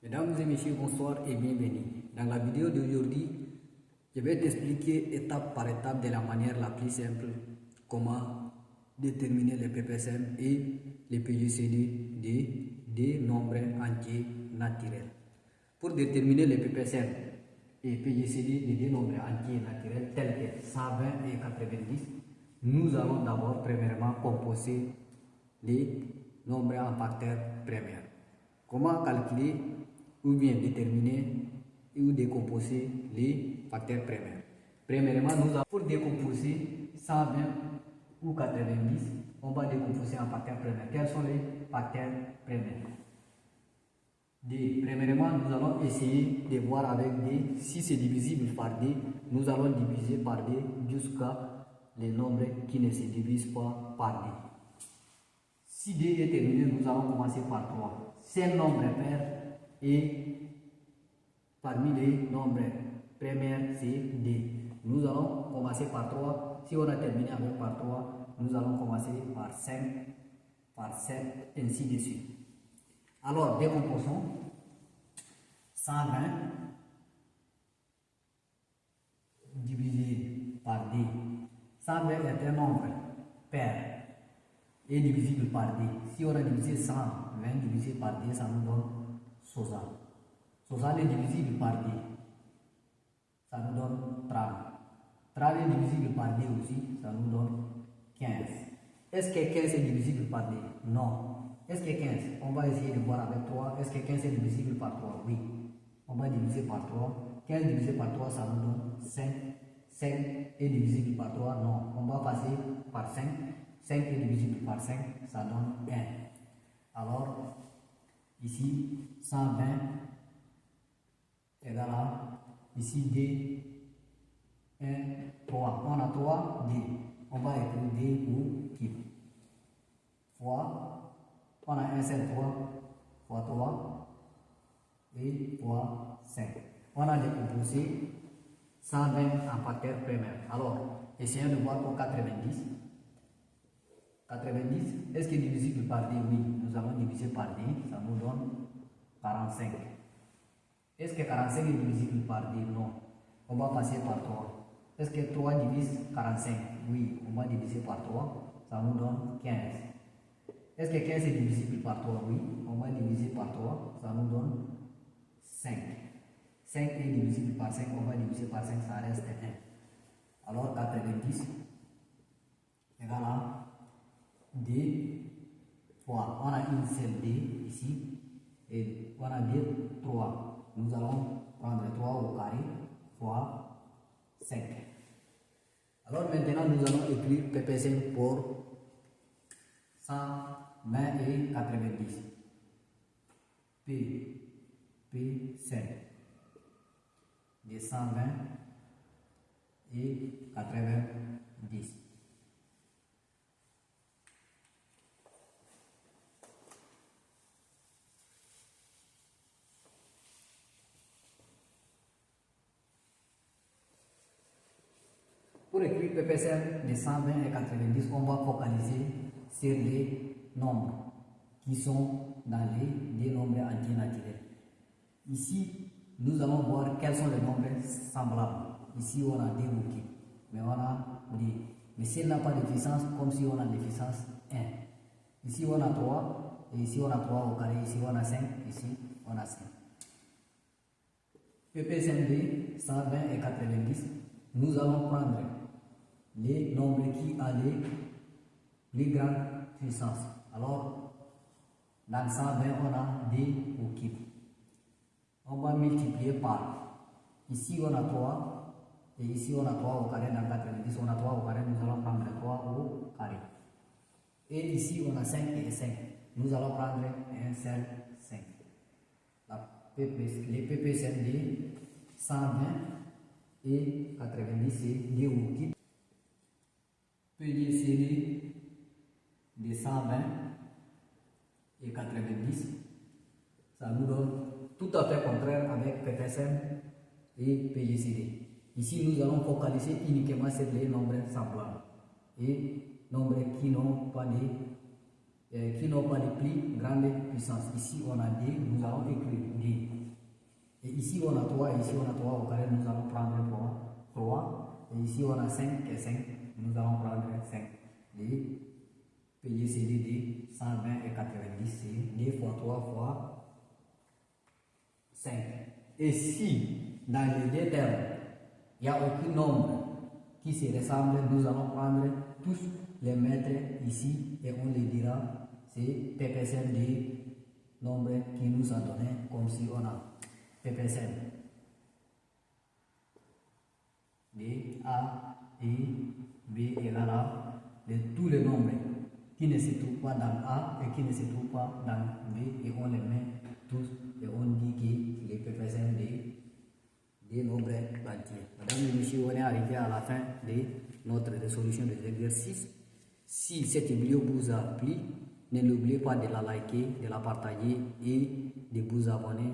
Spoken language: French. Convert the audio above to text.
Mesdames et messieurs, bonsoir et bienvenue. Dans la vidéo d'aujourd'hui, je vais t'expliquer étape par étape de la manière la plus simple comment déterminer les PPSM et les PGCD des nombres entiers naturels. Pour déterminer les PPSM et PGCD des nombres entiers naturels tels que 120 et 90, nous allons d'abord premièrement composer les nombres en facteurs primaires. Comment calculer ou bien déterminer ou décomposer les facteurs primaires. Premièrement, pour décomposer 120 ou 90, on va décomposer en facteurs primaires. Quels sont les facteurs primaires? Premièrement, nous allons essayer de voir avec D. Si c'est divisible par D, nous allons diviser par D jusqu'à les nombres qui ne se divisent pas par D. Si D est terminé, nous allons commencer par 3. C'est un nombre pair et parmi les nombres primaires, c'est D. Nous allons commencer par 3. Si on a terminé avec par 3, nous allons commencer par 5, par 7, ainsi de suite. Alors, décomposons 120 divisé par D. 120 est un nombre pair et divisible par D. Si on a divisé 120 divisé par D, ça nous donne 60. 60 est divisible par D, ça nous donne 30. 30 est divisible par D aussi, ça nous donne 15. Est-ce que 15 est divisible par D? Non. Est-ce que 15? On va essayer de voir avec 3. Est-ce que 15 est divisible par 3? Oui. On va diviser par 3. 15 divisé par 3, ça nous donne 5. 5 est divisible par 3? Non. On va passer par 5. 5 est divisible par 5, ça donne 1. Alors, ici, 120 égale à, ici, D, 1, 3. On a 3, D. On va écrire D ou qui. Fois, on a un seul 3, fois 3, et fois 5. On a décomposé 120 en facteurs primaires. Alors, essayons de voir pour 90. 90, est-ce qu'il est divisible par D? Oui, nous allons diviser par D, ça nous donne 45. Est-ce que 45 est divisible par D? Non. On va passer par 3. Est-ce que 3 divise 45? Oui, on va diviser par 3, ça nous donne 15. Est-ce que 15 est divisible par 3? Oui, on va diviser par 3, ça nous donne 5. 5 est divisible par 5, on va diviser par 5, ça reste 1. Alors 90 égale à D fois, on a une seule D ici, et on a D 3. Nous allons prendre 3 au carré fois 5. Alors maintenant, nous allons écrire PPSM pour 120 et 90. PPSM de 120 et 90. Pour écrire PPSM de 120 et 90, on va focaliser sur les nombres qui sont dans les nombres entiers naturels. Ici, nous allons voir quels sont les nombres semblables. Ici, on a D ou K, mais on a D. Mais s'il n'a pas de puissance, comme si on a de puissance 1. Ici, on a 3, et ici, on a 3 au carré. Ici, on a 5, ici, on a 5. PPSM de 120 et 90, nous allons prendre les nombres qui ont les plus grandes puissances. Alors, dans 120, on a D ou K. On va multiplier par, ici on a 3, et ici on a 3 au carré, dans 90 on a 3 au carré, nous allons prendre 3 au carré. Et ici on a 5 et 5, nous allons prendre un seul 5. Les PPSM de 120 et 90, c'est D ou K. PGCD de 120 et 90, ça nous donne tout à fait contraire avec PPSM et PGCD. Ici, nous allons focaliser uniquement sur les nombres semblables et nombres qui n'ont pas de plus grande puissance. Ici, on a D, nous allons écrire D. ici on a 3, ici on a 3 au carré, nous allons prendre 3. Et ici on a 5 et 5, nous allons prendre 5. Les PGCD de 120 et 90, c'est 2 fois 3 fois 5. Et si dans les deux termes, il n'y a aucun nombre qui se ressemble, nous allons prendre tous les mettre ici et on les dira, c'est PPSM des nombres qui nous a donné, comme si on a PPSM de A et B égale à de tous les nombres qui ne se trouvent pas dans A et qui ne se trouvent pas dans B, et on les met tous et on dit que les PPSM des nombres entiers. Madame et monsieur, on est arrivé à la fin de notre résolution des exercices. Si cette vidéo vous a plu, n'oubliez pas de la liker, de la partager et de vous abonner